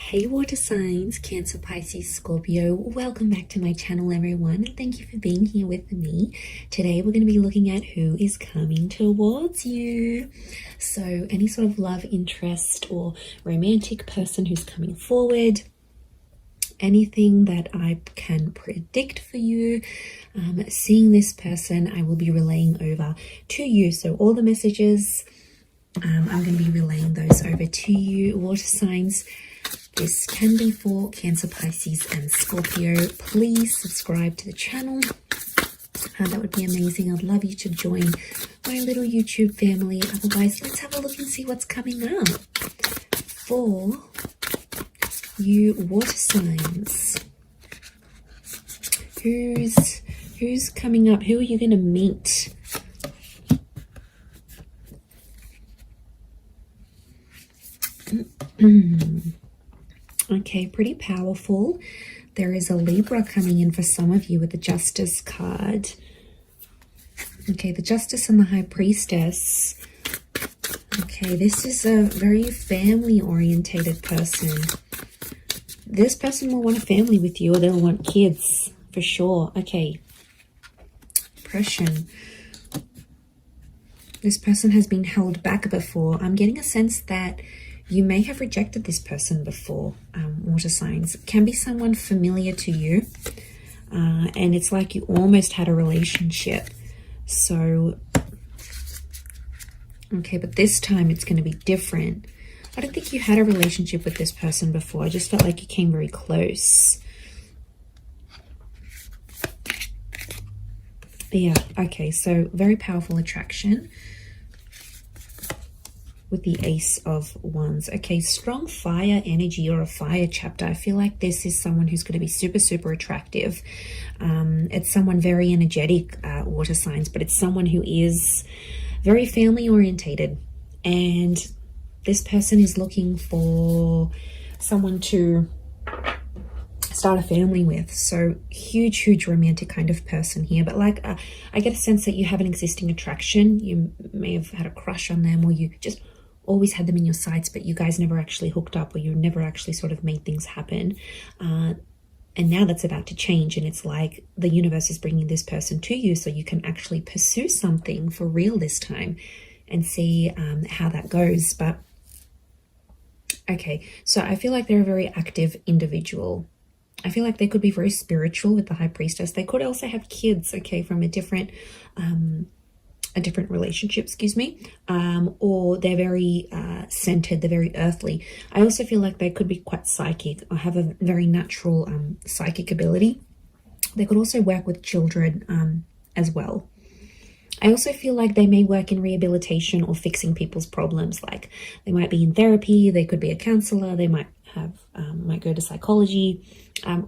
Hey water signs, Cancer, Pisces, Scorpio, welcome back to my channel everyone, and thank you for being here with me. Today we're going to be looking at who is coming towards you. So any sort of love interest or romantic person who's coming forward, anything that I can predict for you, seeing this person I will be relaying over to you. So all the messages, I'm going to be relaying those over to you, water signs. This can be for Cancer, Pisces and Scorpio. Please subscribe to the channel. That would be amazing. I'd love you to join my little YouTube family. Otherwise, let's have a look and see what's coming up for you water signs. Who's coming up? Who are you going to meet? Okay, pretty powerful. There is a Libra coming in for some of you with the Justice card. Okay, the Justice and the High Priestess. Okay, this is a very family-orientated person. This person will want a family with you, or they'll want kids, for sure. Okay, oppression. This person has been held back before. I'm getting a sense that you may have rejected this person before, water signs. It can be someone familiar to you, and it's like you almost had a relationship. So, okay, but this time it's going to be different. I don't think you had a relationship with this person before. I just felt like you came very close. Yeah, okay, so very powerful attraction with the Ace of Wands. Okay, strong fire energy or a fire chapter. I feel like this is someone who's going to be super, super attractive. It's someone very energetic, water signs, but it's someone who is very family orientated. And this person is looking for someone to start a family with. So huge romantic kind of person here. But like, I get a sense that you have an existing attraction. You may have had a crush on them, or you just always had them in your sights, but you guys never actually hooked up, or you never actually sort of made things happen. And now that's about to change, and it's like the universe is bringing this person to you so you can actually pursue something for real this time and see how that goes. But okay, so I feel like they're a very active individual. I feel like they could be very spiritual with the High Priestess. They could also have kids, okay, from a different relationship, excuse me, or they're very centered, they're very earthly. I also feel like they could be quite psychic or have a very natural psychic ability. They could also work with children as well. I also feel like they may work in rehabilitation or fixing people's problems. Like they might be in therapy, they could be a counselor, they might have might go to psychology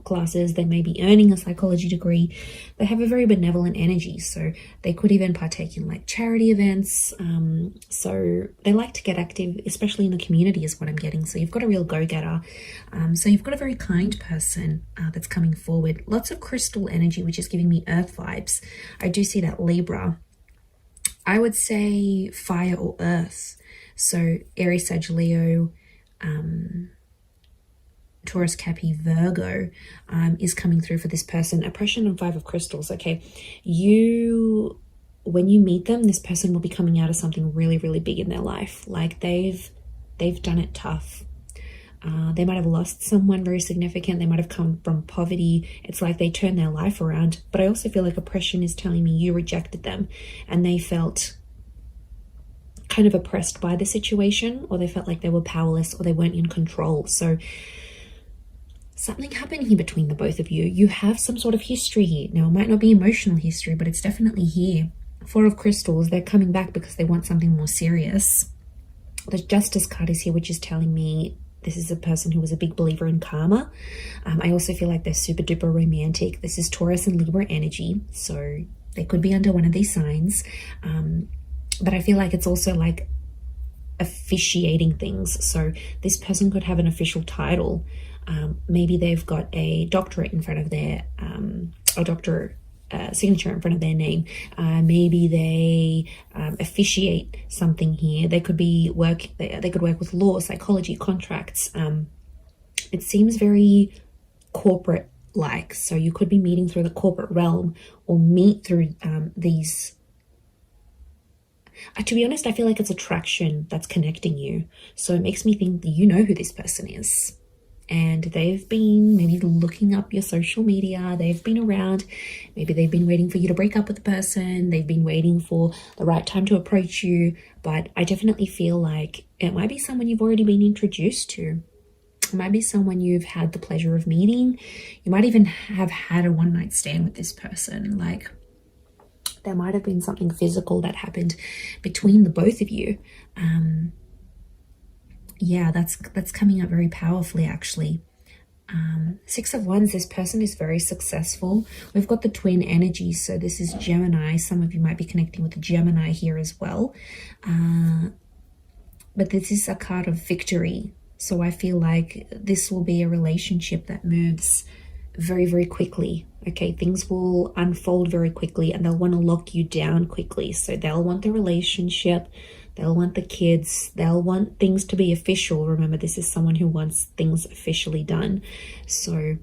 classes, they may be earning a psychology degree. They have a very benevolent energy, so they could even partake in like charity events. So they like to get active, especially in the community is what I'm getting. So you've got a real go-getter. So you've got a very kind person that's coming forward. Lots of crystal energy, which is giving me earth vibes. I do see that Libra. I would say fire or earth. So Aries, Sag, Leo, Taurus, Capi, Virgo is coming through for this person. Oppression and Five of Crystals. Okay, when you meet them, this person will be coming out of something really big in their life. Like they've done it tough. They might have lost someone very significant. They might have come from poverty. It's like they turned their life around. But I also feel like oppression is telling me you rejected them, and they felt kind of oppressed by the situation, or they felt like they were powerless, or they weren't in control. So something happened here between the both of you. You have some sort of history here. Now, it might not be emotional history, but it's definitely here. Four of Crystals, they're coming back because they want something more serious. The Justice card is here, which is telling me this is a person who was a big believer in karma. I also feel like they're super duper romantic. This is Taurus and Libra energy, so they could be under one of these signs. But I feel like it's also like officiating things. So this person could have an official title. Maybe they've got a doctorate in front of their signature in front of their name. Maybe they officiate something here. They could be they could work with law, psychology, contracts, It seems very corporate like, so you could be meeting through the corporate realm or meet through these. To be honest, I feel like it's attraction that's connecting you. So it makes me think that you know who this person is. And they've been maybe looking up your social media. They've been around. Maybe they've been waiting for you to break up with the person. They've been waiting for the right time to approach you. But I definitely feel like it might be someone you've already been introduced to. It might be someone you've had the pleasure of meeting. You might even have had a one-night stand with this person. Like, there might have been something physical that happened between the both of you. Yeah, that's coming up very powerfully, actually. Six of Wands, this person is very successful. We've got the twin energy, so this is Gemini. Some of you might be connecting with the Gemini here as well. But this is a card of victory. So I feel like this will be a relationship that moves very, very quickly. Okay, things will unfold very quickly and they'll want to lock you down quickly. So they'll want the relationship, they'll want the kids, they'll want things to be official. Remember, this is someone who wants things officially done. So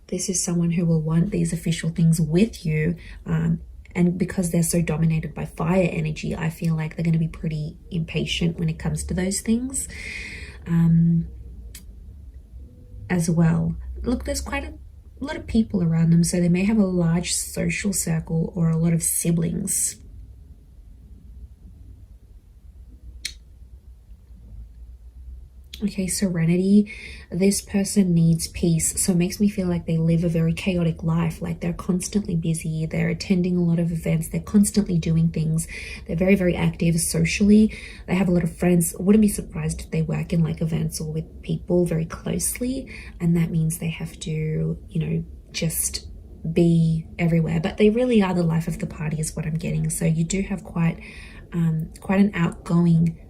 this is someone who will want these official things with you. And because they're so dominated by fire energy, I feel like they're going to be pretty impatient when it comes to those things as well. Look, there's quite a lot of people around them, so they may have a large social circle or a lot of siblings. Okay, serenity. This person needs peace, so it makes me feel like they live a very chaotic life. Like, they're constantly busy, they're attending a lot of events, they're constantly doing things, they're very, very active socially, they have a lot of friends. Wouldn't be surprised if they work in like events or with people very closely, and that means they have to, you know, just be everywhere. But they really are the life of the party is what I'm getting. So you do have quite an outgoing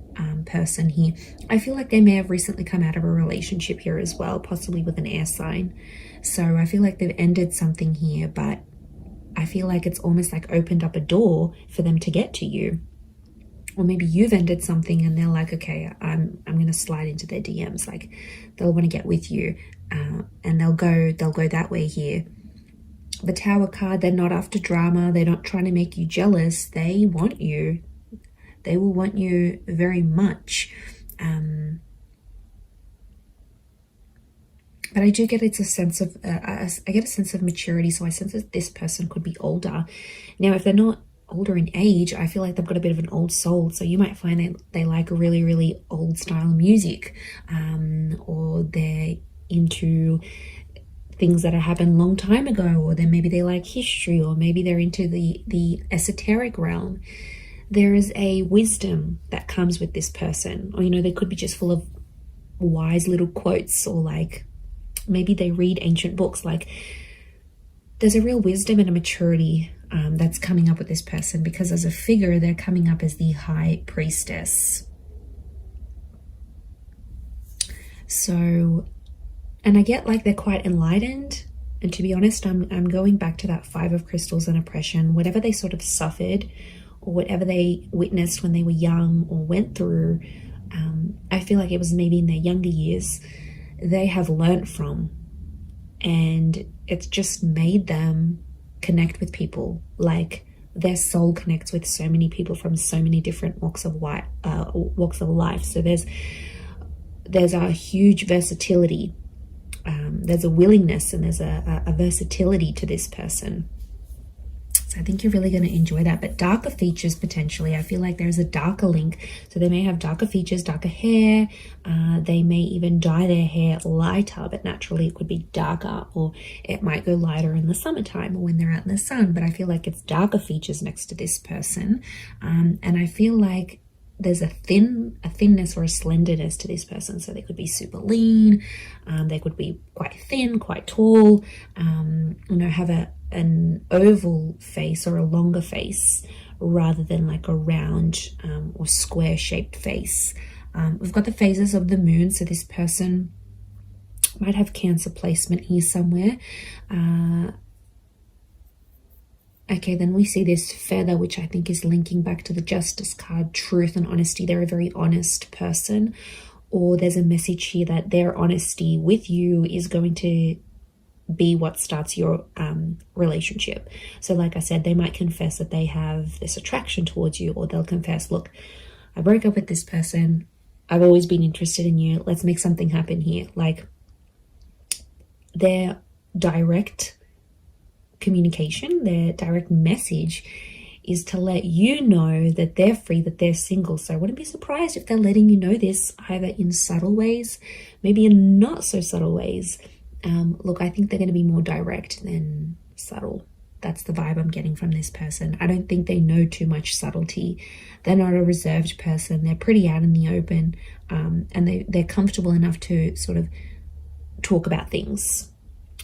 person here. I feel like they may have recently come out of a relationship here as well, possibly with an air sign. So I feel like they've ended something here, but I feel like it's almost like opened up a door for them to get to you. Or maybe you've ended something and they're like, okay, I'm going to slide into their DMs. Like, they'll want to get with you, and they'll go that way here. The Tower card, they're not after drama. They're not trying to make you jealous. They want you. They will want you very much. But I do get it's a sense of, I get a sense of maturity. So I sense that this person could be older. Now, if they're not older in age, I feel like they've got a bit of an old soul. So you might find that they like really, really old style music, or they're into things that happened a long time ago, or then maybe they like history, or maybe they're into the esoteric realm. There is a wisdom that comes with this person, or, you know, they could be just full of wise little quotes, or like maybe they read ancient books. Like, there's a real wisdom and a maturity that's coming up with this person, because as a figure, they're coming up as the High Priestess. So, and I get like they're quite enlightened. And to be honest, I'm going back to that Five of Crystals and oppression. Whatever they sort of suffered, or whatever they witnessed when they were young or went through, I feel like it was maybe in their younger years, they have learnt from. And it's just made them connect with people. Like, their soul connects with so many people from so many different walks of life. So there's a huge versatility. There's a willingness and there's a versatility to this person. So I think you're really going to enjoy that. But darker features, potentially, I feel like there's a darker link. So they may have darker features, darker hair. They may even dye their hair lighter, but naturally it could be darker, or it might go lighter in the summertime or when they're out in the sun. But I feel like it's darker features next to this person. And I feel like there's a thinness or a slenderness to this person. So they could be super lean. They could be quite thin, quite tall, have an oval face or a longer face rather than like a round or square shaped face. We've got the phases of the moon. So this person might have Cancer placement here somewhere. Okay, then we see this feather, which I think is linking back to the Justice card, truth and honesty. They're a very honest person, or there's a message here that their honesty with you is going to be what starts your relationship. So like I said, they might confess that they have this attraction towards you, or they'll confess, look, I broke up with this person, I've always been interested in you, let's make something happen here. Like, their direct communication, their direct message is to let you know that they're free, that they're single. So I wouldn't be surprised if they're letting you know this either in subtle ways, maybe in not so subtle ways. Look, I think they're going to be more direct than subtle. That's the vibe I'm getting from this person. I don't think they know too much subtlety. They're not a reserved person. They're pretty out in the open, and they're comfortable enough to sort of talk about things,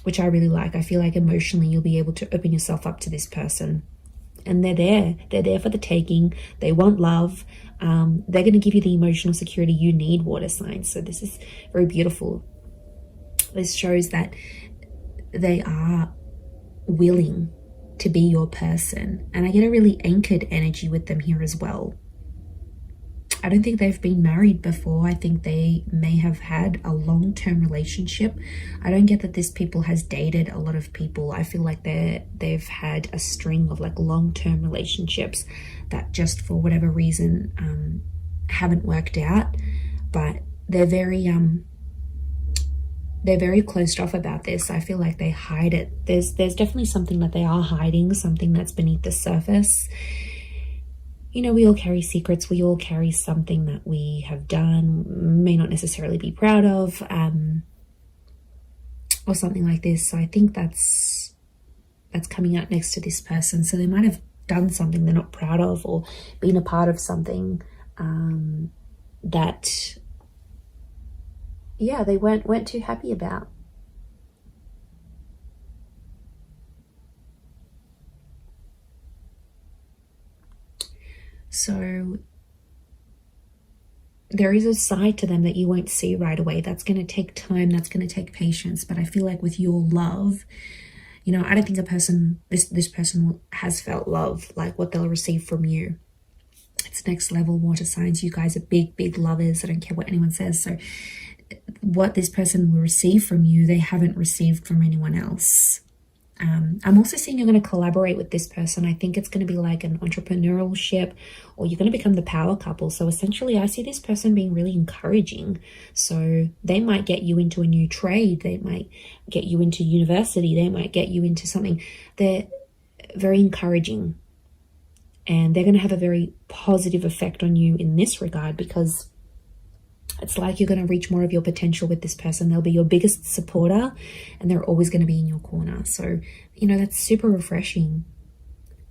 which I really like. I feel like emotionally you'll be able to open yourself up to this person. And they're there for the taking. They want love. They're going to give you the emotional security you need, water signs. So this is very beautiful. This shows that they are willing to be your person. And I get a really anchored energy with them here as well. I don't think they've been married before. I think they may have had a long-term relationship. I don't get that this people has dated a lot of people. I feel like they've had a string of like long-term relationships that just for whatever reason haven't worked out. But they're very closed off about this. I feel like they hide it. There's definitely something that they are hiding, something that's beneath the surface. You know, we all carry secrets. We all carry something that we have done, may not necessarily be proud of, or something like this. So I think that's coming out next to this person. So they might have done something they're not proud of, or been a part of something that, yeah, they weren't too happy about. So there is a side to them that you won't see right away. That's going to take time. That's going to take patience. But I feel like with your love, you know, I don't think this person has felt love like what they'll receive from you. It's next level, water signs. You guys are big, big lovers. I don't care what anyone says. So what this person will receive from you, they haven't received from anyone else. I'm also seeing you're going to collaborate with this person. I think it's going to be like an entrepreneurial ship, or you're going to become the power couple. So essentially, I see this person being really encouraging. So they might get you into a new trade. They might get you into university. They might get you into something. They're very encouraging. And they're going to have a very positive effect on you in this regard, because it's like you're going to reach more of your potential with this person. They'll be your biggest supporter, and they're always going to be in your corner. So, you know, that's super refreshing.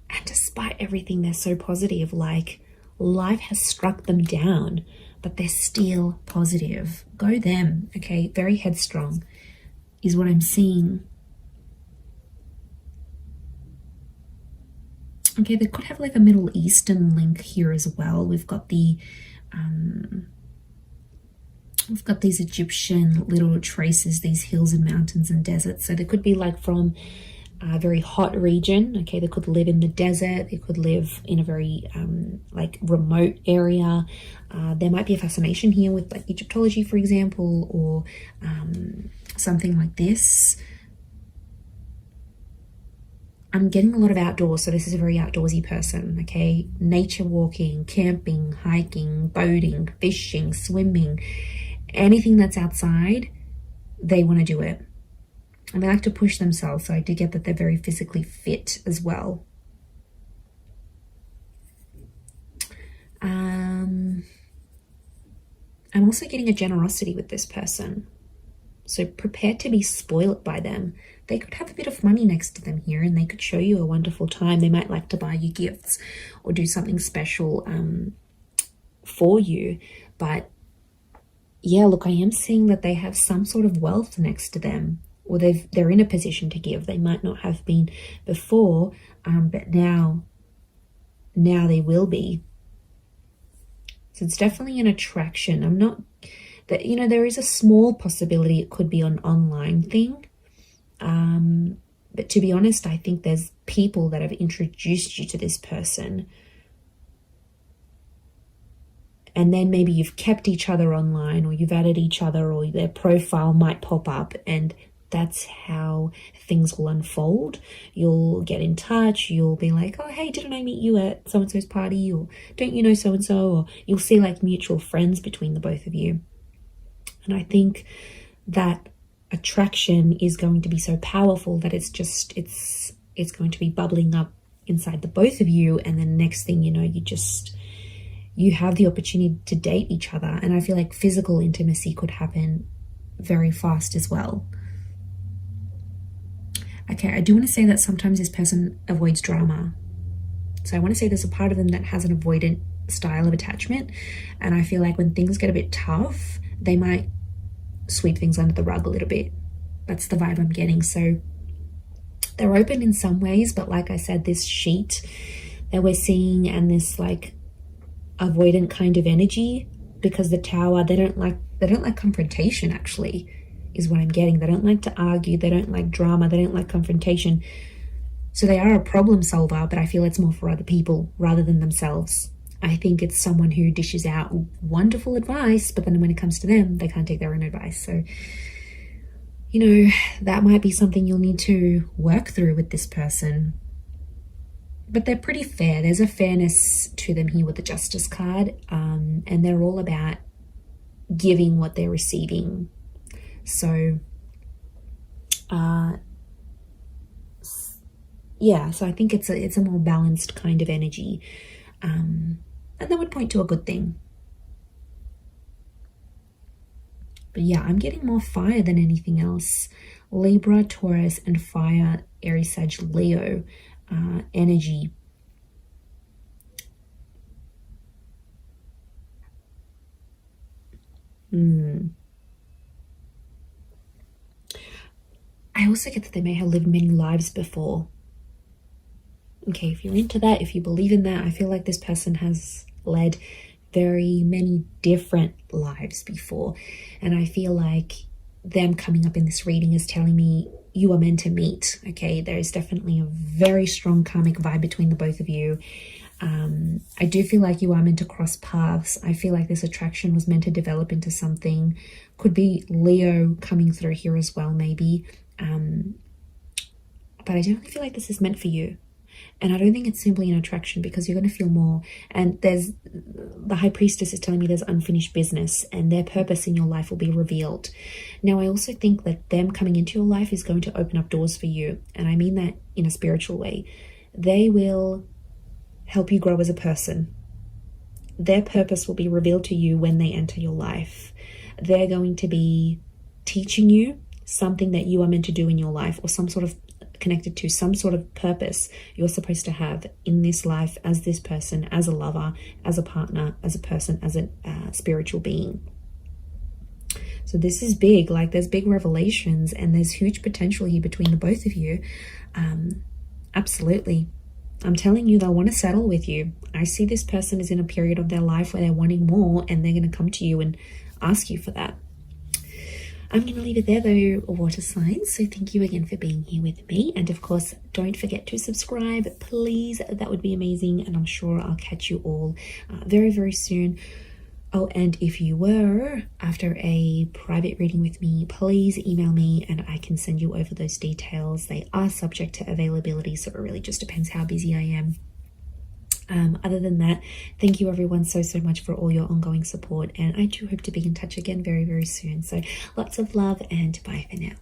And despite everything, they're so positive. Like, life has struck them down, but they're still positive. Go them, okay? Very headstrong is what I'm seeing. Okay, they could have like a Middle Eastern link here as well. We've got these Egyptian little traces, these hills and mountains and deserts. So they could be like from a very hot region. Okay, they could live in the desert. They could live in a very like remote area. There might be a fascination here with like Egyptology, for example, or something like this. I'm getting a lot of outdoors, so this is a very outdoorsy person, okay? Nature walking, camping, hiking, boating, fishing, swimming, anything that's outside, they want to do it. And they like to push themselves, so I do get that they're very physically fit as well. I'm also getting a generosity with this person. So prepare to be spoiled by them. They could have a bit of money next to them here, and they could show you a wonderful time. They might like to buy you gifts or do something special for you. But yeah, look, I am seeing that they have some sort of wealth next to them, or they're in a position to give. They might not have been before, but now they will be. So it's definitely an attraction. I'm not that, you know, there is a small possibility it could be an online thing. But to be honest, I think there's people that have introduced you to this person. and then maybe you've kept each other online, or you've added each other, or their profile might pop up, and that's how things will unfold. You'll get in touch, you'll be like, oh hey, didn't I meet you at so-and-so's party, or don't you know so-and-so, or you'll see like mutual friends between the both of you. And I think that attraction is going to be so powerful that it's going to be bubbling up inside the both of you, and then next thing you know, you have the opportunity to date each other. And I feel like physical intimacy could happen very fast as well. Okay, I do want to say that sometimes this person avoids drama. So I want to say there's a part of them that has an avoidant style of attachment, and I feel like when things get a bit tough, they might sweep things under the rug a little bit. That's the vibe I'm getting. So they're open in some ways, but like I said, this sheet that we're seeing and this like avoidant kind of energy, because the Tower, they don't like confrontation, actually, is what I'm getting. They don't like to argue, they don't like drama, they don't like confrontation. So they are a problem solver, but I feel it's more for other people rather than themselves. I think it's someone who dishes out wonderful advice, but then when it comes to them, they can't take their own advice. So, you know, that might be something you'll need to work through with this person. But they're pretty fair. There's a fairness to them here with the Justice card, and they're all about giving what they're receiving. So, yeah, so I think it's a more balanced kind of energy. And that would point to a good thing. But yeah, I'm getting more fire than anything else. Libra, Taurus, and fire, Aries, Sag, Leo energy. I also get that they may have lived many lives before. Okay, if you're into that, if you believe in that, I feel like this person has led very many different lives before. And I feel like them coming up in this reading is telling me you are meant to meet. Okay, there is definitely a very strong karmic vibe between the both of you. I do feel like you are meant to cross paths. I feel like this attraction was meant to develop into something. Could be Leo coming through here as well, maybe. But I definitely feel like this is meant for you. And I don't think it's simply an attraction, because you're going to feel more. And there's the High Priestess is telling me there's unfinished business, and their purpose in your life will be revealed. Now, I also think that them coming into your life is going to open up doors for you. And I mean that in a spiritual way. They will help you grow as a person. Their purpose will be revealed to you when they enter your life. They're going to be teaching you something that you are meant to do in your life, or some sort of connected to some sort of purpose you're supposed to have in this life as this person, as a lover, as a partner, as a person, as a spiritual being. So this is big. Like, there's big revelations, and there's huge potential here between the both of you. Absolutely. I'm telling you, they'll want to settle with you. I see this person is in a period of their life where they're wanting more, and they're going to come to you and ask you for that. I'm going to leave it there though, water signs. So thank you again for being here with me. And of course, don't forget to subscribe, please. That would be amazing. And I'm sure I'll catch you all very, very soon. Oh, and if you were after a private reading with me, please email me and I can send you over those details. They are subject to availability, so it really just depends how busy I am. Other than that, thank you everyone so much for all your ongoing support, and I do hope to be in touch again very, very soon. So lots of love, and bye for now.